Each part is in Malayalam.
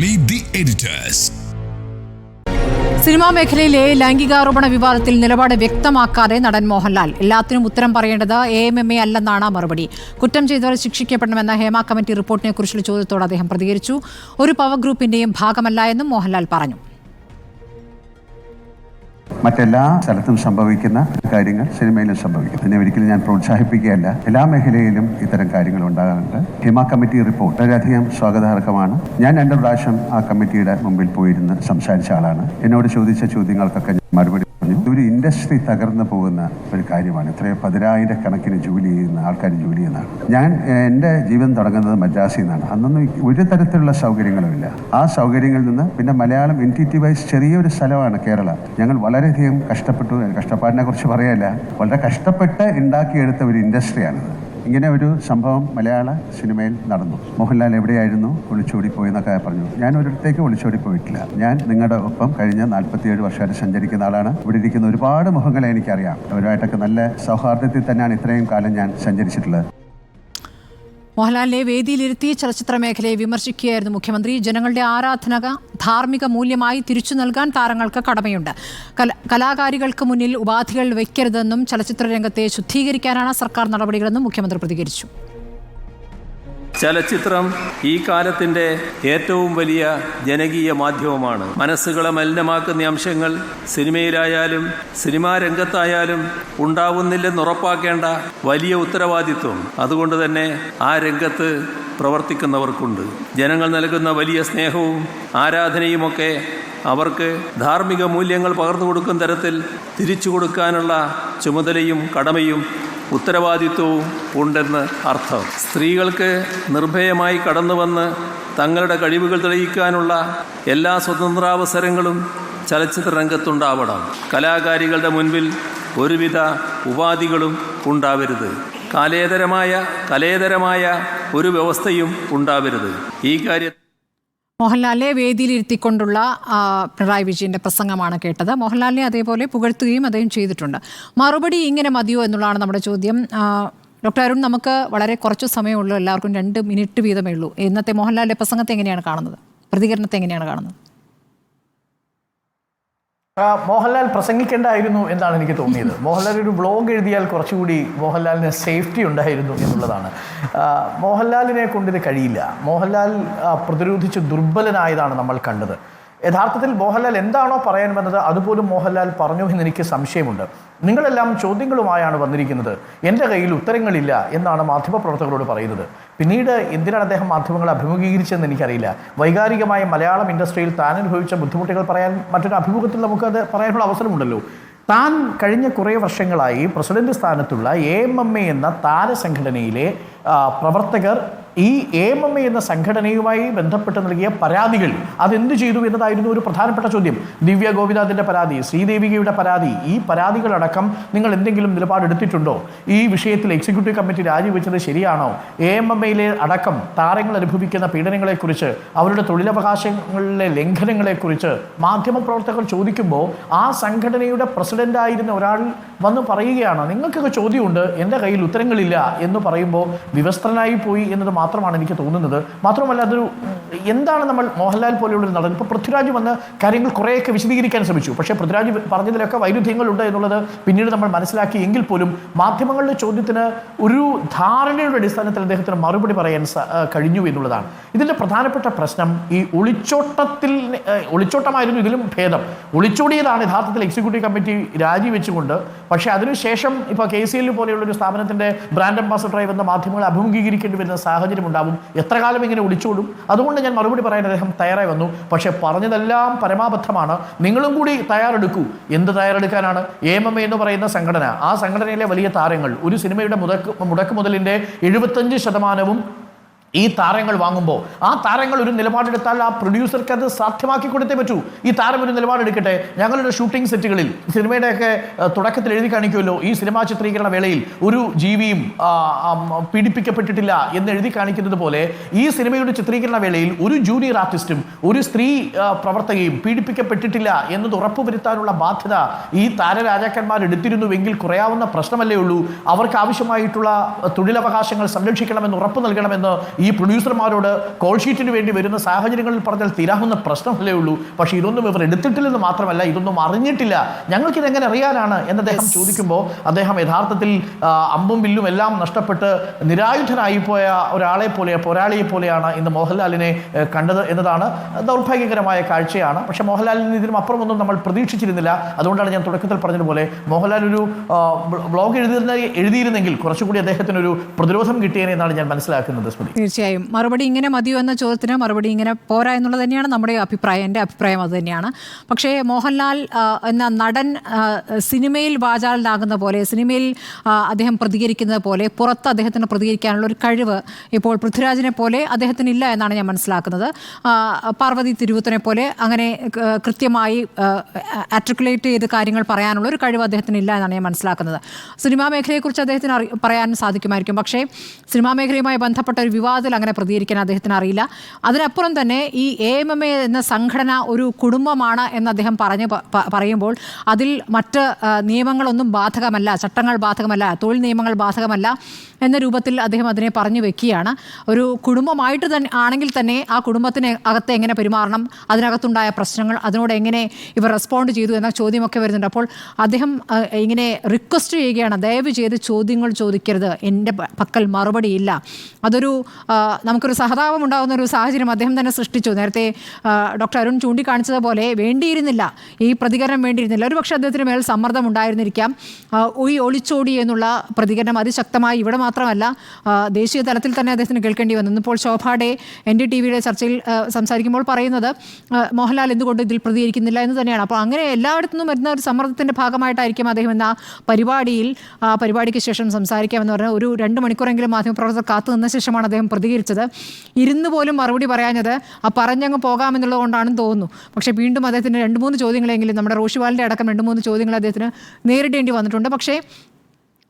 Meet the editors. സിനിമാ മേഖലയിലെ ലൈംഗികാരോപണ വിവാദത്തിൽ നിലപാട് വ്യക്തമാക്കാതെ നടൻ മോഹൻലാൽ എല്ലാത്തിനും ഉത്തരം പറയേണ്ടത് AMMA അല്ലെന്നാണ് മറുപടി. കുറ്റം ചെയ്തവർ ശിക്ഷിക്കപ്പെടണമെന്ന ഹേമ കമ്മിറ്റി റിപ്പോർട്ടിനെ കുറിച്ചുള്ള ചോദ്യത്തോട് അദ്ദേഹം പ്രതികരിച്ചു. ഒരു പവർ ഗ്രൂപ്പിന്റെയും ഭാഗമല്ല എന്നും മോഹൻലാൽ പറഞ്ഞു. മറ്റെല്ലാ സ്ഥലത്തും സംഭവിക്കുന്ന കാര്യങ്ങൾ സിനിമയിലും സംഭവിക്കും. അതിനെ ഒരിക്കലും ഞാൻ പ്രോത്സാഹിപ്പിക്കുകയല്ല. എല്ലാ മേഖലയിലും ഇത്തരം കാര്യങ്ങൾ ഉണ്ടാകാറുണ്ട്. ഹേമ കമ്മിറ്റി റിപ്പോർട്ട് വളരെയധികം സ്വാഗതാർഹമാണ്. ഞാൻ 2 പ്രാവശ്യം ആ കമ്മിറ്റിയുടെ മുമ്പിൽ പോയിരുന്ന് സംസാരിച്ച ആളാണ്. എന്നോട് ചോദിച്ച ചോദ്യങ്ങൾക്കൊക്കെ മറുപടി പറഞ്ഞു. ഒരു ഇൻഡസ്ട്രി തകർന്നു പോകുന്ന ഒരു കാര്യമാണ്. ഇത്രയും 10,000-കണക്കിന് ജോലി ചെയ്യുന്ന ആൾക്കാർ ജോലി ചെയ്യുന്നതാണ്. ഞാൻ എൻ്റെ ജീവൻ തുടങ്ങുന്നത് മദ്രാസിൽ നിന്നാണ്. അന്നൊന്നും ഒരു തരത്തിലുള്ള സൗകര്യങ്ങളുമില്ല. ആ സൗകര്യങ്ങളിൽ നിന്ന് പിന്നെ മലയാളം എൻറ്റിറ്റി വൈസ് ചെറിയൊരു സ്ഥലമാണ് കേരള. ഞങ്ങൾ വളരെയധികം കഷ്ടപ്പെട്ടു. കഷ്ടപ്പാടിനെ കുറിച്ച് പറയല്ല, വളരെ കഷ്ടപ്പെട്ട് ഉണ്ടാക്കിയെടുത്ത ഒരു ഇൻഡസ്ട്രിയാണിത്. ഇങ്ങനെ ഒരു സംഭവം മലയാള സിനിമയിൽ നടന്നു. മോഹൻലാൽ എവിടെയായിരുന്നു? ഒളിച്ചോടിപ്പോയി എന്നൊക്കെ പറഞ്ഞു. ഞാൻ ഒരിടത്തേക്ക് ഒളിച്ചോടിപ്പോയിട്ടില്ല. ഞാൻ നിങ്ങളുടെ ഒപ്പം കഴിഞ്ഞ 47 വർഷമായിട്ട് സഞ്ചരിക്കുന്ന ആളാണ്. ഇവിടെ ഇരിക്കുന്ന ഒരുപാട് മുഖങ്ങളെ എനിക്കറിയാം. അവരുമായിട്ടൊക്കെ നല്ല സൗഹാർദ്ദത്തിൽ തന്നെയാണ് ഇത്രയും കാലം ഞാൻ സഞ്ചരിച്ചിട്ടുള്ളത്. മോഹൻലാലിനെ വേദിയിലിരുത്തി ചലച്ചിത്ര മേഖലയെ വിമർശിക്കുകയായിരുന്നു മുഖ്യമന്ത്രി. ജനങ്ങളുടെ ആരാധന ധാർമ്മിക മൂല്യമായി തിരിച്ചു നൽകാൻ താരങ്ങൾക്ക് കടമയുണ്ട്. കലാകാരികൾക്ക് മുന്നിൽ ഉപാധികൾ വയ്ക്കരുതെന്നും ചലച്ചിത്ര രംഗത്തെ ശുദ്ധീകരിക്കാനാണ് സർക്കാർ നടപടികളെന്നും മുഖ്യമന്ത്രി പ്രതികരിച്ചു. ചലച്ചിത്രം ഈ കാലത്തിൻ്റെ ഏറ്റവും വലിയ ജനകീയ മാധ്യമമാണ്. മനസ്സുകളെ മലിനമാക്കുന്ന അംശങ്ങൾ സിനിമയിലായാലും സിനിമാ രംഗത്തായാലും ഉണ്ടാവുന്നില്ലെന്ന് ഉറപ്പാക്കേണ്ട വലിയ ഉത്തരവാദിത്വം അതുകൊണ്ട് തന്നെ ആ രംഗത്ത് പ്രവർത്തിക്കുന്നവർക്കുണ്ട്. ജനങ്ങൾ നൽകുന്ന വലിയ സ്നേഹവും ആരാധനയുമൊക്കെ അവർക്ക് ധാർമ്മിക മൂല്യങ്ങൾ പകർന്നു കൊടുക്കുന്ന തരത്തിൽ തിരിച്ചു കൊടുക്കാനുള്ള ചുമതലയും കടമയും ഉത്തരവാദിത്വവും ഉണ്ടെന്ന് അർത്ഥം. സ്ത്രീകൾക്ക് നിർഭയമായി കടന്നു വന്ന് തങ്ങളുടെ കഴിവുകൾ തെളിയിക്കാനുള്ള എല്ലാ സ്വതന്ത്രാവസരങ്ങളും ചലച്ചിത്ര രംഗത്തുണ്ടാവണം. കലാകാരികളുടെ മുൻപിൽ ഒരുവിധ ഉപാധികളും ഉണ്ടാവരുത്. കലേതരമായ ഒരു വ്യവസ്ഥയും ഉണ്ടാവരുത്. ഈ കാര്യം മോഹൻലാലിനെ വേദിയിലിരുത്തിക്കൊണ്ടുള്ള പിണറായി വിജയന്റെ പ്രസംഗമാണ് കേട്ടത്. മോഹൻലാലിനെ അതേപോലെ പുകഴ്ത്തുകയും അദ്ദേഹം ചെയ്തിട്ടുണ്ട്. മറുപടി ഇങ്ങനെ മതിയോ എന്നുള്ളതാണ് നമ്മുടെ ചോദ്യം. ഡോക്ടർ അരുൺ, നമുക്ക് വളരെ കുറച്ച് സമയമുള്ളൂ. എല്ലാവർക്കും 2 മിനിറ്റ് വീതമേ ഉള്ളൂ. ഇന്നത്തെ മോഹൻലാലിന്റെ പ്രസംഗത്തെ എങ്ങനെയാണ് കാണുന്നത്? പ്രതികരണത്തെ എങ്ങനെയാണ് കാണുന്നത്? മോഹൻലാൽ പ്രസംഗിക്കേണ്ടായിരുന്നു എന്നാണ് എനിക്ക് തോന്നിയത്. മോഹൻലാൽ ഒരു ബ്ലോഗ് എഴുതിയാൽ കുറച്ചുകൂടി മോഹൻലാലിന് സേഫ്റ്റി ഉണ്ടായിരുന്നു എന്നുള്ളതാണ്. മോഹൻലാലിനെ കൊണ്ടിത് കഴിയില്ല. മോഹൻലാൽ പ്രതിരോധിച്ച് ദുർബലനായതാണ് നമ്മൾ കണ്ടത്. യഥാർത്ഥത്തിൽ മോഹൻലാൽ എന്താണോ പറയാൻ വന്നത് അതുപോലും മോഹൻലാൽ പറഞ്ഞു എന്നെനിക്ക് സംശയമുണ്ട്. നിങ്ങളെല്ലാം ചോദ്യങ്ങളുമായാണ് വന്നിരിക്കുന്നത്, എൻ്റെ കയ്യിൽ ഉത്തരങ്ങളില്ല എന്നാണ് മാധ്യമപ്രവർത്തകരോട് പറയുന്നത്. പിന്നീട് എന്തിനാണ് അദ്ദേഹം മാധ്യമങ്ങളെ അഭിമുഖീകരിച്ചതെന്ന് എനിക്കറിയില്ല. വൈകാരികമായ മലയാളം ഇൻഡസ്ട്രിയിൽ താൻ അനുഭവിച്ച ബുദ്ധിമുട്ടുകൾ പറയാൻ മറ്റൊരു അഭിമുഖത്തിൽ നമുക്കത് പറയാനുള്ള അവസരമുണ്ടല്ലോ. താൻ കഴിഞ്ഞ കുറേ വർഷങ്ങളായി പ്രസിഡന്റ് സ്ഥാനത്തുള്ള AMMA എന്ന താരസംഘടനയിലെ പ്രവർത്തകർ ഈ AMMA എന്ന സംഘടനയുമായി ബന്ധപ്പെട്ട് നൽകിയ പരാതികൾ അതെന്ത് ചെയ്തു എന്നതായിരുന്നു ഒരു പ്രധാനപ്പെട്ട ചോദ്യം. ദിവ്യ ഗോപിനാഥിൻ്റെ പരാതി, ശ്രീദേവികയുടെ പരാതി, ഈ പരാതികളടക്കം നിങ്ങൾ എന്തെങ്കിലും നിലപാടെടുത്തിട്ടുണ്ടോ? ഈ വിഷയത്തിൽ എക്സിക്യൂട്ടീവ് കമ്മിറ്റി രാജിവെച്ചത് ശരിയാണോ? AMMA അടക്കം താരങ്ങൾ അനുഭവിക്കുന്ന പീഡനങ്ങളെക്കുറിച്ച്, അവരുടെ തൊഴിലവകാശങ്ങളിലെ ലംഘനങ്ങളെക്കുറിച്ച് മാധ്യമപ്രവർത്തകർ ചോദിക്കുമ്പോൾ ആ സംഘടനയുടെ പ്രസിഡന്റായിരുന്ന ഒരാൾ വന്ന് പറയുകയാണ്, നിങ്ങൾക്കൊക്കെ ചോദ്യമുണ്ട്, എൻ്റെ കയ്യിൽ ഉത്തരങ്ങളില്ല എന്ന് പറയുമ്പോൾ വിവസ്ത്രനായി പോയി എന്നത് മാത്രമാണ് എനിക്ക് തോന്നുന്നത്. മാത്രമല്ല അതൊരു എന്താണ് നമ്മൾ മോഹൻലാൽ പോലെയുള്ളൊരു നടൻ, ഇപ്പോൾ പൃഥ്വിരാജ് വന്ന് കാര്യങ്ങൾ കുറേയൊക്കെ വിശദീകരിക്കാൻ ശ്രമിച്ചു. പക്ഷേ പൃഥ്വിരാജ് പറഞ്ഞതിലൊക്കെ വൈരുദ്ധ്യങ്ങളുണ്ട് എന്നുള്ളത് പിന്നീട് നമ്മൾ മനസ്സിലാക്കി. എങ്കിൽ പോലും മാധ്യമങ്ങളുടെ ചോദ്യത്തിന് ഒരു ധാരണയുടെ അടിസ്ഥാനത്തിൽ അദ്ദേഹത്തിന് മറുപടി പറയാൻ കഴിഞ്ഞു എന്നുള്ളതാണ്. ഇതിൻ്റെ പ്രധാനപ്പെട്ട പ്രശ്നം ഈ ഒളിച്ചോട്ടമായിരുന്നു ഇതിലും ഭേദം. ഒളിച്ചോടിയതാണ് യഥാർത്ഥത്തിൽ എക്സിക്യൂട്ടീവ് കമ്മിറ്റി രാജിവെച്ചുകൊണ്ട്. പക്ഷേ അതിനുശേഷം ഇപ്പോൾ KCL പോലെയുള്ളൊരു സ്ഥാപനത്തിൻ്റെ ബ്രാൻഡ് അംബാസഡറായി വന്ന മാധ്യമങ്ങളെ അഭിമുഖീകരിക്കേണ്ടി വരുന്ന സാഹചര്യം ഉണ്ടാവും. എത്ര കാലം ഇങ്ങനെ ഒളിച്ചോടും? അതുകൊണ്ട് ഞാൻ മറുപടി പറയാൻ അദ്ദേഹം തയ്യാറായി വന്നു. പക്ഷേ പറഞ്ഞതെല്ലാം പരമാബദ്ധമാണ്. നിങ്ങളും കൂടി തയ്യാറെടുക്കൂ. എന്ത് തയ്യാറെടുക്കാനാണ്? AMMA എന്ന് പറയുന്ന സംഘടന, ആ സംഘടനയിലെ വലിയ താരങ്ങൾ, ഒരു സിനിമയുടെ മുടക്ക് മുതലിൻ്റെ 75% ഈ താരങ്ങൾ വാങ്ങുമ്പോൾ ആ താരങ്ങൾ ഒരു നിലപാടെടുത്താൽ ആ പ്രൊഡ്യൂസർക്ക് അത് സാധ്യമാക്കി കൊടുത്തേ പറ്റൂ. ഈ താരം ഒരു നിലപാടെടുക്കട്ടെ. ഞങ്ങളുടെ ഷൂട്ടിംഗ് സെറ്റുകളിൽ സിനിമയുടെയൊക്കെ തുടക്കത്തിൽ എഴുതി കാണിക്കുമല്ലോ, ഈ സിനിമാ ചിത്രീകരണ വേളയിൽ ഒരു ജീവിയും പീഡിപ്പിക്കപ്പെട്ടിട്ടില്ല എന്ന് എഴുതി കാണിക്കുന്നത് പോലെ ഈ സിനിമയുടെ ചിത്രീകരണ വേളയിൽ ഒരു ജൂനിയർ ആർട്ടിസ്റ്റും ഒരു സ്ത്രീ പ്രവർത്തകയും പീഡിപ്പിക്കപ്പെട്ടിട്ടില്ല എന്നത് ഉറപ്പുവരുത്താനുള്ള ബാധ്യത ഈ താരരാജാക്കന്മാർ എടുത്തിരുന്നുവെങ്കിൽ കുറയാവുന്ന പ്രശ്നമല്ലേ ഉള്ളൂ. അവർക്ക് ആവശ്യമായിട്ടുള്ള തൊഴിലവകാശങ്ങൾ സംരക്ഷിക്കണമെന്ന് ഉറപ്പ് നൽകണമെന്ന് ഈ പ്രൊഡ്യൂസർമാരോട് കോൾ ഷീറ്റിന് വേണ്ടി വരുന്ന സാഹചര്യങ്ങളിൽ പറഞ്ഞാൽ തീരാവുന്ന പ്രശ്നമല്ലേ ഉള്ളൂ. പക്ഷേ ഇതൊന്നും ഇവർ എടുത്തിട്ടില്ലെന്ന് മാത്രമല്ല, ഇതൊന്നും അറിഞ്ഞിട്ടില്ല, ഞങ്ങൾക്കിതെങ്ങനെ അറിയാനാണ് എന്ന് അദ്ദേഹം ചോദിക്കുമ്പോൾ അദ്ദേഹം യഥാർത്ഥത്തിൽ അമ്പും വില്ലും എല്ലാം നഷ്ടപ്പെട്ട് നിരായുധനായി പോയ പോരാളിയെ പോലെയാണ് ഇന്ന് മോഹൻലാലിനെ കണ്ടത് എന്നതാണ് ദൗർഭാഗ്യകരമായ കാഴ്ചയാണ്. പക്ഷേ മോഹൻലാലിന് ഇതിനും അപ്പുറമൊന്നും നമ്മൾ പ്രതീക്ഷിച്ചിരുന്നില്ല. അതുകൊണ്ടാണ് ഞാൻ തുടക്കത്തിൽ പറഞ്ഞതുപോലെ മോഹൻലാൽ ഒരു ബ്ലോഗ് എഴുതിയിരുന്നെങ്കിൽ കുറച്ചുകൂടി അദ്ദേഹത്തിന് ഒരു പ്രതിരോധം കിട്ടിയേനെ എന്നാണ് ഞാൻ മനസ്സിലാക്കുന്നത്. സ്മൃതി, തീർച്ചയായും മറുപടി ഇങ്ങനെ മതിയോ എന്ന ചോദ്യത്തിന് മറുപടി ഇങ്ങനെ പോരാ എന്നുള്ളത് തന്നെയാണ് നമ്മുടെ അഭിപ്രായം. എൻ്റെ അഭിപ്രായം അത് തന്നെയാണ്. പക്ഷേ മോഹൻലാൽ എന്ന നടൻ സിനിമയിൽ വാചാലനാകുന്ന പോലെ, സിനിമയിൽ അദ്ദേഹം പ്രതികരിക്കുന്നത് പോലെ പുറത്ത് അദ്ദേഹത്തിന് പ്രതികരിക്കാനുള്ള ഒരു കഴിവ് ഇപ്പോൾ പൃഥ്വിരാജിനെ പോലെ അദ്ദേഹത്തിനില്ല എന്നാണ് ഞാൻ മനസ്സിലാക്കുന്നത്. പാർവതി തിരുവുത്തനെ പോലെ അങ്ങനെ കൃത്യമായി ആർട്ടിക്കുലേറ്റ് ചെയ്ത് കാര്യങ്ങൾ പറയാനുള്ള ഒരു കഴിവ് അദ്ദേഹത്തിനില്ല എന്നാണ് ഞാൻ മനസ്സിലാക്കുന്നത്. സിനിമാ മേഖലയെക്കുറിച്ച് അദ്ദേഹത്തിന് പറയാൻ സാധിക്കുമായിരിക്കും, പക്ഷേ സിനിമാ മേഖലയുമായി ബന്ധപ്പെട്ട ഒരു വിവാദത്തിൽ അങ്ങനെ പ്രതികരിക്കാൻ അദ്ദേഹത്തിന് അറിയില്ല. അതിനപ്പുറം തന്നെ ഈ AMMA എന്ന സംഘടന ഒരു കുടുംബമാണ് എന്ന് അദ്ദേഹം പറയുമ്പോൾ അതിൽ മറ്റ് നിയമങ്ങളൊന്നും ബാധകമല്ല, ചട്ടങ്ങൾ ബാധകമല്ല, തൊഴിൽ നിയമങ്ങൾ ബാധകമല്ല എന്ന രൂപത്തിൽ അദ്ദേഹം അതിനെ പറഞ്ഞു വെക്കുകയാണ്. ഒരു കുടുംബമായിട്ട് തന്നെ ആണെങ്കിൽ തന്നെ ആ കുടുംബത്തിന് അകത്ത് എങ്ങനെ പെരുമാറണം, അതിനകത്തുണ്ടായ പ്രശ്നങ്ങൾ, അതിനോട് എങ്ങനെ ഇവർ റെസ്പോണ്ട് ചെയ്തു എന്ന ചോദ്യമൊക്കെ വരുന്നുണ്ട്. അപ്പോൾ അദ്ദേഹം ഇങ്ങനെ റിക്വസ്റ്റ് ചെയ്യുകയാണ്, ദയവ് ചെയ്ത് ചോദ്യങ്ങൾ ചോദിക്കരുത്, എൻ്റെ പക്കൽ മറുപടിയില്ല. അതൊരു നമുക്കൊരു സഹതാപം ഉണ്ടാകുന്ന ഒരു സാഹചര്യം അദ്ദേഹം തന്നെ സൃഷ്ടിച്ചു. നേരത്തെ ഡോക്ടർ അരുൺ ചൂണ്ടിക്കാണിച്ചതുപോലെ വേണ്ടിയിരുന്നില്ല, ഈ പ്രതികരണം വേണ്ടിയിരുന്നില്ല. ഒരുപക്ഷെ അദ്ദേഹത്തിന് മേൽ സമ്മർദ്ദം ഉണ്ടായിരുന്നിരിക്കാം. ഈ ഒളിച്ചോടി എന്നുള്ള പ്രതികരണം അതിശക്തമായി ഇവിടെ മാത്രമല്ല ദേശീയ തലത്തിൽ തന്നെ അദ്ദേഹത്തിന് കേൾക്കേണ്ടി വന്നു. ഇന്നിപ്പോൾ ശോഭാടെ NDTVയുടെ ചർച്ചയിൽ സംസാരിക്കുമ്പോൾ പറയുന്നത് മോഹൻലാൽ എന്തുകൊണ്ട് ഇതിൽ പ്രതികരിക്കുന്നില്ല എന്ന് തന്നെയാണ്. അപ്പോൾ അങ്ങനെ എല്ലായിടത്തുനിന്നും വരുന്ന ഒരു സമ്മർദ്ദത്തിൻ്റെ ഭാഗമായിട്ടായിരിക്കും അദ്ദേഹം എന്ന പരിപാടിക്ക് ശേഷം സംസാരിക്കാമെന്ന് പറഞ്ഞാൽ ഒരു 2 മണിക്കൂറെങ്കിലും മാധ്യമപ്രവർത്തകർ കാത്തു നിന്ന ശേഷമാണ് അദ്ദേഹം പ്രതികരിച്ചത്. ഇരുന്ന് പോലും മറുപടി പറയാഞ്ഞത് പറഞ്ഞങ്ങ് പോകാമെന്നുള്ളത് കൊണ്ടാണെന്ന് തോന്നുന്നു. പക്ഷേ വീണ്ടും അദ്ദേഹത്തിന് 2-3 ചോദ്യങ്ങളെങ്കിലും നമ്മുടെ റോഷിവാലിൻ്റെ അടക്കം 2-3 ചോദ്യങ്ങൾ അദ്ദേഹത്തിന് നേരിടേണ്ടി വന്നിട്ടുണ്ട്. പക്ഷേ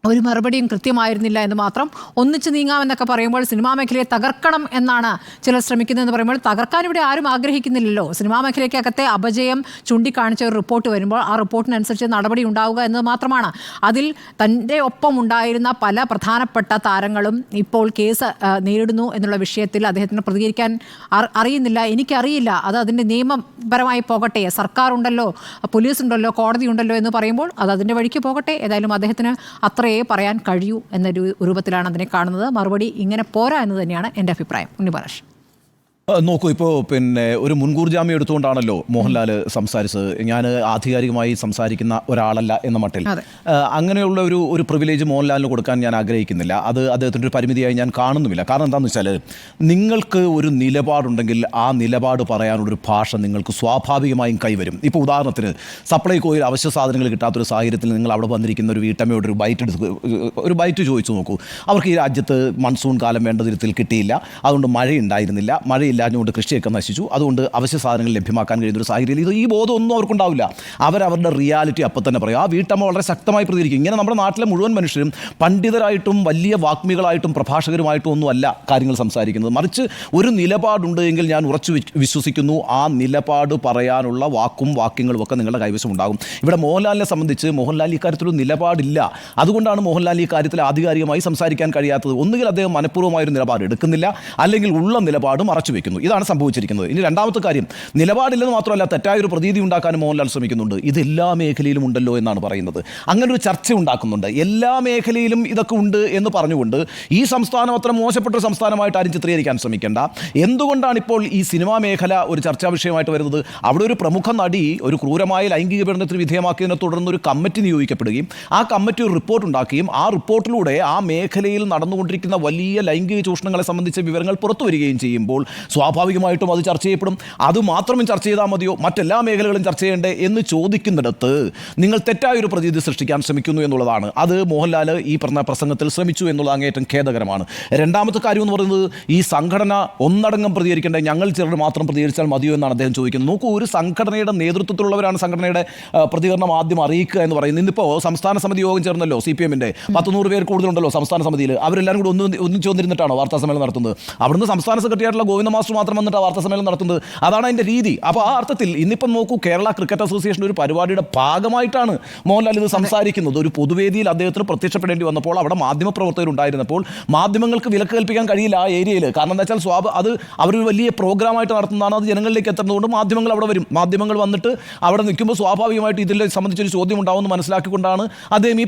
ഒരു മറുപടിയും കൃത്യമായിരുന്നില്ല എന്ന് മാത്രം. ഒന്നിച്ച് നീങ്ങാമെന്നൊക്കെ പറയുമ്പോൾ സിനിമാ മേഖലയെ തകർക്കണം എന്നാണ് ചിലർ ശ്രമിക്കുന്നതെന്ന് പറയുമ്പോൾ തകർക്കാൻ ഇവിടെ ആരും ആഗ്രഹിക്കുന്നില്ലല്ലോ. സിനിമാ മേഖലയ്ക്കകത്തെ അപജയം ചൂണ്ടിക്കാണിച്ച ഒരു റിപ്പോർട്ട് വരുമ്പോൾ ആ റിപ്പോർട്ടിനനുസരിച്ച് നടപടി ഉണ്ടാവുക എന്നത് മാത്രമാണ്. അതിൽ തൻ്റെ ഒപ്പം ഉണ്ടായിരുന്ന പല പ്രധാനപ്പെട്ട താരങ്ങളും ഇപ്പോൾ കേസ് നേരിടുന്നു എന്നുള്ള വിഷയത്തിൽ അദ്ദേഹത്തിന് പ്രതികരിക്കാൻ അറിയുന്നില്ല. എനിക്കറിയില്ല, അത് അതിൻ്റെ നിയമപരമായി പോകട്ടെ, സർക്കാർ ഉണ്ടല്ലോ, പോലീസ് ഉണ്ടല്ലോ, കോടതി ഉണ്ടല്ലോ എന്ന് പറയുമ്പോൾ അത് അതിൻ്റെ വഴിക്ക് പോകട്ടെ. ഏതായാലും അദ്ദേഹത്തിന് അത്രയേ പറയാൻ കഴിയൂ എന്നൊരു രൂപത്തിലാണ് അതിനെ കാണുന്നത്. മറുപടി ഇങ്ങനെ പോരാ എന്ന് തന്നെയാണ് എൻ്റെ അഭിപ്രായം. ഉണ്ണിബാലകൃഷ്ണൻ, നോക്കൂ, ഇപ്പോൾ ഒരു മുൻകൂർ ജാമ്യം എടുത്തുകൊണ്ടാണല്ലോ മോഹൻലാൽ സംസാരിച്ചത്. ഞാൻ ആധികാരികമായി സംസാരിക്കുന്ന ഒരാളല്ല എന്ന മട്ടിൽ അങ്ങനെയുള്ള ഒരു പ്രിവിലേജ് മോഹൻലാലിന് കൊടുക്കാൻ ഞാൻ ആഗ്രഹിക്കുന്നില്ല. അത് അദ്ദേഹത്തിൻ്റെ ഒരു പരിമിതിയായി ഞാൻ കാണുന്നുമില്ല. കാരണം എന്താണെന്ന് വെച്ചാൽ നിങ്ങൾക്ക് ഒരു നിലപാടുണ്ടെങ്കിൽ ആ നിലപാട് പറയാനുള്ളൊരു ഭാഷ നിങ്ങൾക്ക് സ്വാഭാവികമായും കൈവരും. ഇപ്പോൾ ഉദാഹരണത്തിന് സപ്ലൈകോയിൽ അവശ്യ സാധനങ്ങൾ കിട്ടാത്തൊരു സാഹചര്യത്തിൽ നിങ്ങൾ അവിടെ വന്നിരിക്കുന്ന ഒരു വീട്ടമ്മയോട് ഒരു ബൈറ്റ് ചോദിച്ചു നോക്കൂ. അവർക്ക് ഈ രാജ്യത്ത് മൺസൂൺ കാലം വേണ്ട വിധത്തിൽ കിട്ടിയില്ല, അതുകൊണ്ട് മഴയുണ്ടായിരുന്നില്ല, മഴയില്ലാഞ്ഞുകൊണ്ട് കൃഷിയൊക്കെ നശിച്ചു, അതുകൊണ്ട് അവശ്യ സാധനങ്ങൾ ലഭ്യമാക്കാൻ കഴിയുന്നൊരു സാഹചര്യം. ഈ ബോധമൊന്നും അവർക്കുണ്ടാവില്ല. അവരവരുടെ റിയാലിറ്റി അപ്പം തന്നെ പറയും. ആ വീട്ടമ്മ വളരെ ശക്തമായി പ്രതികരിക്കും. ഇങ്ങനെ നമ്മുടെ നാട്ടിലെ മുഴുവൻ മനുഷ്യരും പണ്ഡിതരായിട്ടും വലിയ വാഗ്മികളായിട്ടും പ്രഭാഷകരുമായിട്ടും ഒന്നും അല്ല കാര്യങ്ങൾ സംസാരിക്കുന്നത്. മറിച്ച് ഒരു നിലപാടുണ്ട് എങ്കിൽ ഞാൻ ഉറച്ചു വിശ്വസിക്കുന്നു ആ നിലപാട് പറയാനുള്ള വാക്യങ്ങളും ഒക്കെ നിങ്ങളുടെ കൈവശം ഉണ്ടാകും. ഇവിടെ മോഹൻലാലിനെ സംബന്ധിച്ച് മോഹൻലാൽ ഇക്കാര്യത്തിലൊരു നിലപാടില്ല. അതുകൊണ്ടാണ് മോഹൻലാൽ ഈ കാര്യത്തിൽ ആധികാരികമായി സംസാരിക്കാൻ കഴിയാത്തത്. ഒന്നുകിൽ അദ്ദേഹം മനഃപൂർവ്വമായൊരു നിലപാട് എടുക്കുന്നില്ല, അല്ലെങ്കിൽ ഉള്ള നിലപാട് മറച്ചു വെക്കുന്നു. ഇതാണ് സംഭവിച്ചിരിക്കുന്നത്. ഇനി രണ്ടാമത്തെ കാര്യം, നിലപാടില്ലെന്ന് മാത്രമല്ല തെറ്റായൊരു പ്രതീതി ഉണ്ടാക്കാനും മോഹൻലാൽ ശ്രമിക്കുന്നുണ്ട്. ഇത് എല്ലാ മേഖലയിലും ഉണ്ടല്ലോ എന്നാണ് പറയുന്നത്. അങ്ങനെ ഒരു ചർച്ച ഉണ്ടാക്കുന്നുണ്ട്. എല്ലാ മേഖലയിലും ഇതൊക്കെ ഉണ്ട് എന്ന് പറഞ്ഞുകൊണ്ട് ഈ സംസ്ഥാനം അത്ര മോശപ്പെട്ട ഒരു സംസ്ഥാനമായിട്ട് ആരും ചിത്രീകരിക്കാൻ ശ്രമിക്കേണ്ട. എന്തുകൊണ്ടാണ് ഇപ്പോൾ ഈ സിനിമാ മേഖല ഒരു ചർച്ചാ വിഷയമായിട്ട് വരുന്നത്? അവിടെ ഒരു പ്രമുഖ നടി ഒരു ക്രൂരമായ ലൈംഗിക പീഡനത്തിന് വിധേയമാക്കിയതിനെ തുടർന്ന് ഒരു കമ്മിറ്റി നിയോഗിക്കപ്പെടുകയും ആ കമ്മിറ്റി ഒരു റിപ്പോർട്ട് ഉണ്ടാക്കുകയും ആ റിപ്പോർട്ടിലൂടെ ആ മേഖലയിൽ നടന്നുകൊണ്ടിരിക്കുന്ന വലിയ ലൈംഗിക ചൂഷണങ്ങളെ സംബന്ധിച്ച വിവരങ്ങൾ പുറത്തു വരികയും ചെയ്യുമ്പോൾ സ്വാഭാവികമായിട്ടും അത് ചർച്ച ചെയ്യപ്പെടും. അതുമാത്രമേ ചർച്ച ചെയ്താൽ മതിയോ, മറ്റെല്ലാ മേഖലകളും ചർച്ച ചെയ്യേണ്ടേ എന്ന് ചോദിക്കുന്നിടത്ത് നിങ്ങൾ തെറ്റായൊരു പ്രതീതി സൃഷ്ടിക്കാൻ ശ്രമിക്കുന്നു എന്നുള്ളതാണ്. അത് മോഹൻലാൽ ഈ പറഞ്ഞ പ്രസംഗത്തിൽ ശ്രമിച്ചു എന്നുള്ളത് അങ്ങേറ്റം ഖേദകരമാണ്. രണ്ടാമത്തെ കാര്യം എന്ന് പറയുന്നത്, ഈ സംഘടന ഒന്നടങ്കം പ്രതികരിക്കേണ്ടേ, ഞങ്ങൾ ചിലർ മാത്രം പ്രതികരിച്ചാൽ മതിയോ എന്നാണ് അദ്ദേഹം ചോദിക്കുന്നത്. നോക്കൂ, ഒരു സംഘടനയുടെ നേതൃത്വത്തിലുള്ളവരാണ് സംഘടനയുടെ പ്രതികരണം ആദ്യം അറിയിക്കുക എന്ന് പറയുന്നത്. ഇന്നിപ്പോൾ സംസ്ഥാന സമിതി യോഗം ചേർന്നല്ലോ, CPM-ന്റെ 100 പേർ കൂടുതലുണ്ടല്ലോ സംസ്ഥാന സമിതിയിൽ. അവരെല്ലാവരും കൂടി ഒന്നിച്ചു വന്നിരുന്നിട്ടാണോ വാർത്താ സമ്മേളനം നടത്തുന്നത്? അവിടുന്ന് സംസ്ഥാന സെക്രട്ടറിയായിട്ടുള്ള ഗോവിന്ദ മാസ്റ്റർ മാത്രം വന്നിട്ട് വാർത്താ സമ്മേളനം നടത്തുന്നത്. അതാണ് അതിൻ്റെ രീതി. അപ്പോൾ ആ അർത്ഥത്തിൽ ഇന്നിപ്പം നോക്കൂ, കേരള ക്രിക്കറ്റ് അസോസിയേഷൻ ഒരു പരിപാടിയുടെ ഭാഗമായിട്ടാണ് മോഹൻലാൽ ഇത് സംസാരിക്കുന്നത്. ഒരു പൊതുവേദിയിൽ അദ്ദേഹത്തിന് പ്രത്യക്ഷപ്പെടേണ്ടി വന്നപ്പോൾ അവിടെ മാധ്യമപ്രവർത്തകരുണ്ടായിരുന്നപ്പോൾ മാധ്യമങ്ങൾക്ക് വിലക്ക് കൽപ്പിക്കാൻ കഴിയില്ല ആ ഏരിയയിൽ. കാരണം എന്താ വെച്ചാൽ അത് അവരൊരു വലിയ പ്രോഗ്രാമായിട്ട് നടത്തുന്നതാണ്, അത് ജനങ്ങളിലേക്ക് എത്തുന്നതുകൊണ്ട് മാധ്യമങ്ങൾ അവിടെ വരും. മാധ്യമങ്ങൾ വന്നിട്ട് അവിടെ നിൽക്കുമ്പോൾ സ്വാഭാവികമായിട്ട് ഇതിനെ സംബന്ധിച്ചൊരു ചോദ്യം ഉണ്ടാവുമെന്ന് മനസ്സിലാക്കിക്കൊണ്ടാണ് അദ്ദേഹം ഈ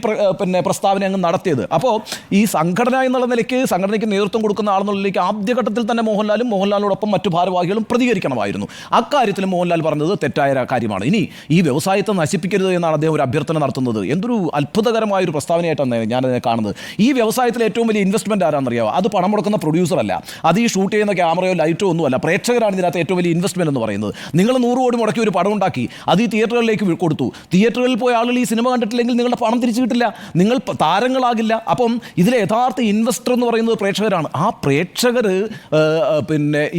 പ്രസ്താവന അങ്ങ് നടത്തിയത്. അപ്പോൾ ഈ സംഘടന എന്നുള്ള നിലയ്ക്ക്, സംഘടനയ്ക്ക് നേതൃത്വം കൊടുക്കുന്ന ആളെന്നുള്ള നിലയ്ക്ക് ആദ്യഘട്ടത്തിൽ തന്നെ മോഹൻലാലിനോടൊപ്പം മറ്റു ഭാരവാഹികളും പ്രതികരിക്കണമായിരുന്നു. അക്കാര്യത്തിൽ മോഹൻലാൽ പറഞ്ഞത് തെറ്റായ കാര്യമാണ്. ഇനി ഈ വ്യവസായത്തെ നശിപ്പിക്കരുത് എന്നാണ് അദ്ദേഹം ഒരു അഭ്യർത്ഥന നടത്തുന്നത്. എന്തൊരു അത്ഭുതകരമായ ഒരു പ്രസ്താവനയായിട്ടാണ് ഞാനതിനെ കാണുന്നത്. ഈ വ്യവസായത്തിൽ ഏറ്റവും വലിയ ഇൻവെസ്റ്റ്മെന്റ് ആരാണെന്നറിയാമോ? അത് പണം മുടക്കുന്ന പ്രൊഡ്യൂസർ അല്ല, അത് ഈ ഷൂട്ട് ചെയ്യുന്ന ക്യാമറയോ ലൈറ്റോ ഒന്നുമല്ല, പ്രേക്ഷകരാണ് ഇതിനകത്ത് ഏറ്റവും വലിയ ഇൻവെസ്റ്റ്മെന്റ് എന്ന് പറയുന്നത്. നിങ്ങൾ 100 കോടി മുടക്കി ഒരു പടം ഉണ്ടാക്കി, അത് ഈ തിയേറ്ററുകളിലേക്ക് കൊടുത്തു. തിയേറ്ററുകളിൽ പോയ ആളുകൾ ഈ സിനിമ കണ്ടിട്ടില്ലെങ്കിൽ നിങ്ങളുടെ പണം തിരിച്ചു കിട്ടില്ല, നിങ്ങൾ താരങ്ങളാകില്ല. അപ്പം ഇതിലെ യഥാർത്ഥ ഇൻവെസ്റ്റർ എന്ന് പറയുന്നത് പ്രേക്ഷകരാണ്. ആ പ്രേക്ഷകർ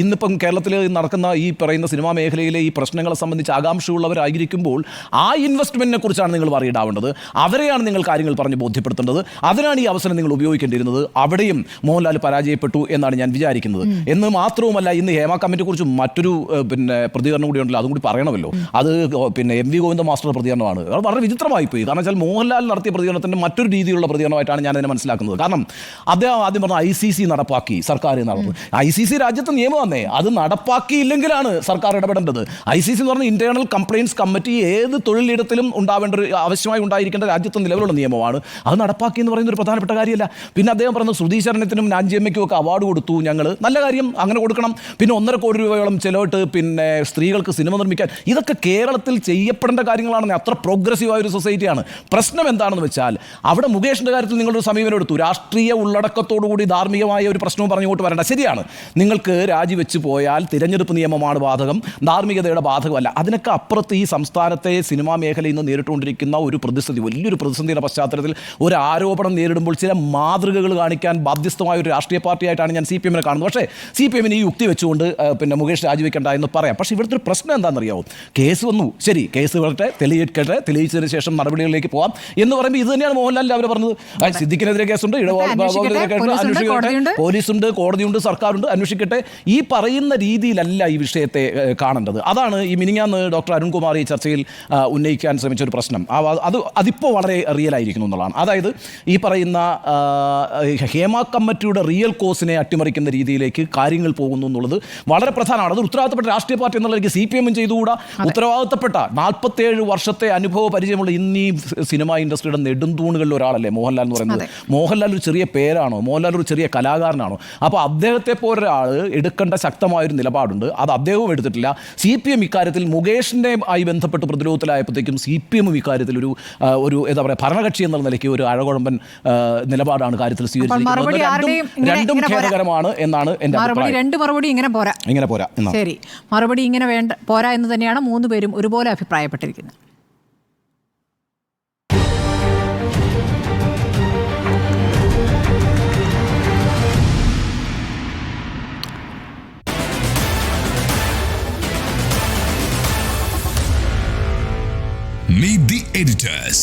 ഇന്നിപ്പം കേരളത്തിൽ നടക്കുന്ന ഈ പറയുന്ന സിനിമാ മേഖലയിലെ ഈ പ്രശ്നങ്ങളെ സംബന്ധിച്ച് ആകാംക്ഷയുള്ളവരായിരിക്കുമ്പോൾ ആ ഇൻവെസ്റ്റ്മെന്റിനെ കുറിച്ചാണ് നിങ്ങൾ അറിയിടാവേണ്ടത്. അവരെയാണ് നിങ്ങൾ കാര്യങ്ങൾ പറഞ്ഞ് ബോധ്യപ്പെടുത്തേണ്ടത്. അതിനാണ് ഈ അവസരം നിങ്ങൾ ഉപയോഗിക്കേണ്ടിയിരുന്നത്. അവിടെയും മോഹൻലാൽ പരാജയപ്പെട്ടു എന്നാണ് ഞാൻ വിചാരിക്കുന്നത്. എന്ന് മാത്രവുമല്ല, ഇന്ന് ഹേമ കമ്മിറ്റിയെ കുറിച്ച് മറ്റൊരു പ്രതികരണം കൂടി ഉണ്ടല്ലോ, അതും കൂടി പറയണമല്ലോ. അത് എം വി ഗോവിന്ദ മാസ്റ്റർ പ്രതികരണമാണ്. അത് വളരെ വിചിത്രമായി പോയി. കാരണം വെച്ചാൽ മോഹൻലാൽ നടത്തിയ പ്രതികരണത്തിൻ്റെ മറ്റൊരു രീതിയിലുള്ള പ്രതികരണമായിട്ടാണ് ഞാൻ അതിനെ മനസ്സിലാക്കുന്നത്. കാരണം അദ്ദേഹം ആദ്യം പറഞ്ഞ ICC നടപ്പാക്കി, സർക്കാർ നടന്നു. ICC രാജ്യത്തെ നിയമമാണേ, അത് നടപ്പാക്കിയില്ലെങ്കിലാണ് സർക്കാർ ഇടപെടേണ്ടത്. ICC എന്ന് പറഞ്ഞാൽ ഇന്റേണൽ കംപ്ലയിൻസ് കമ്മിറ്റി ഏത് തൊഴിലിടത്തിലും ഉണ്ടാവേണ്ട ഒരു ആവശ്യമായി ഉണ്ടായിരിക്കേണ്ട രാജ്യത്തെ നിലവിലുള്ള നിയമമാണ്. അത് നടപ്പാക്കി എന്ന് പറയുന്ന ഒരു പ്രധാനപ്പെട്ട കാര്യമല്ല. പിന്നെ അദ്ദേഹം പറഞ്ഞ ശ്രുതി ശരണത്തിനും നാഞ്ചിയമ്മയ്ക്കും ഒക്കെ അവാർഡ് കൊടുത്തു ഞങ്ങൾ. നല്ല കാര്യം, അങ്ങനെ കൊടുക്കണം. പിന്നെ 1.5 കോടി രൂപയോളം ചിലവിട്ട് സ്ത്രീകൾക്ക് സിനിമ നിർമ്മിക്കാൻ. ഇതൊക്കെ കേരളത്തിൽ ചെയ്യപ്പെടേണ്ട കാര്യങ്ങളാണെന്ന്. അത്ര പ്രോഗ്രസീവായ ഒരു സൊസൈറ്റിയാണ്. പ്രശ്നം എന്താണെന്ന് വെച്ചാൽ അവിടെ മുകേഷിൻ്റെ കാര്യത്തിൽ നിങ്ങളൊരു സമീപനം എടുത്തു. രാഷ്ട്രീയ ഉള്ളടക്കത്തോടുകൂടി ധാർമ്മികമായ ഒരു പ്രശ്നവും പറഞ്ഞുകൊണ്ട് വരേണ്ട. ശരിയാണ്, നിങ്ങൾക്ക് രാജിവെച്ച് പോയാൽ തിരഞ്ഞെടുപ്പ് നിയമമാണ് ബാധകം, ധാർമ്മികതയുടെ ബാധകമല്ല. അതിനൊക്കെ അപ്പുറത്ത് ഈ സംസ്ഥാനത്തെ സിനിമാ മേഖലയിൽ നിന്ന് നേരിട്ടുകൊണ്ടിരിക്കുന്ന ഒരു പ്രതിസന്ധി, വലിയൊരു പ്രതിസന്ധിയുടെ പശ്ചാത്തലത്തിൽ ഒരു ആരോപണം നേരിടുമ്പോൾ ചില മാതൃകകൾ കാണിക്കാൻ ബാധ്യസ്ഥമായ ഒരു രാഷ്ട്രീയ പാർട്ടിയായിട്ടാണ് ഞാൻ CPM കാണുന്നത്. പക്ഷേ CPM ഈ യുക്തി വെച്ചുകൊണ്ട് മുകേഷ് രാജിവെക്കേണ്ട എന്ന് പറയാം. പക്ഷേ ഇവിടുത്തെ ഒരു പ്രശ്നം എന്താണെന്നറിയാമോ? കേസ് വന്നു, ശരി, കേസ് വരട്ടെ, തെളിയിച്ചതിന് ശേഷം നടപടികളിലേക്ക് പോകാം എന്ന് പറയുമ്പോൾ ഇത് തന്നെയാണ് മോഹൻലാലിൽ അവർ പറഞ്ഞത്. സിദ്ദിഖിനെതിരെ കേസുണ്ട്, അന്വേഷിക്കട്ടെ, പോലീസുണ്ട്, കോടതിയുണ്ട്, സർക്കാരുണ്ട്, അന്വേഷിക്കട്ടെ. ഈ പറയുന്ന രീതിയിലല്ല ഈ വിഷയത്തെ കാണേണ്ടത്. അതാണ് ഈ മിനിങ്ങാന്ന് ഡോക്ടർ അരുൺകുമാർ ഈ ചർച്ചയിൽ ഉന്നയിക്കാൻ ശ്രമിച്ച ഒരു പ്രശ്നം. അതിപ്പോൾ വളരെ റിയലായിരിക്കുന്നു എന്നുള്ളതാണ്. അതായത് ഈ പറയുന്ന ഹേമ കമ്മിറ്റിയുടെ റിയൽ കോസിനെ അട്ടിമറിക്കുന്ന രീതിയിലേക്ക് കാര്യങ്ങൾ പോകുന്നു എന്നുള്ളത് വളരെ പ്രധാനമാണ്. അത് ഉത്തരവാദിത്തപ്പെട്ട രാഷ്ട്രീയ പാർട്ടി എന്നുള്ള CPM ചെയ്തുകൂടാ. ഉത്തരവാദിത്തപ്പെട്ട 47 വർഷത്തെ അനുഭവ പരിചയമുള്ള ഇന്നീ സിനിമാ ഇൻഡസ്ട്രിയുടെ നെടുന്തൂണുകളിൽ ഒരാളല്ലേ മോഹൻലാൽ എന്ന് പറയുന്നത്. മോഹൻലാൽ ഒരു ചെറിയ പേരാണോ? മോഹൻലാൽ ഒരു ചെറിയ കലാകാരനാണോ? അപ്പോൾ അദ്ദേഹത്തെ പോലൊരാൾ എടുക്കേണ്ട ശക്തമായൊരു നിലപാടുണ്ട്. അത് അദ്ദേഹവും എടുത്തിട്ടില്ല. CPM ഇക്കാര്യത്തിൽ മുകേഷിൻ്റെ ആയി ബന്ധപ്പെട്ട് പ്രതിരോധത്തിലായപ്പോഴത്തേക്കും CPM ഇക്കാര്യത്തിൽ ഒരു എന്താ പറയുക, ഭരണകക്ഷി എന്നുള്ള നിലയ്ക്ക് ഒരു അഴകുഴമ്പൻ നിലപാടാണ് കാര്യത്തിൽ സ്വീകരിച്ചിരിക്കുന്നത്. രണ്ടും ഖേദകരമാണ് എന്നാണ് എൻ്റെ അഭിപ്രായം. രണ്ട് മറുപടി ഇങ്ങനെ പോരാ. ശരി, മറുപടി ഇങ്ങനെ പോരാ എന്ന് തന്നെയാണ് 3 പേരും ഒരുപോലെ അഭിപ്രായപ്പെട്ടിരിക്കുന്നത്. Meet the editors.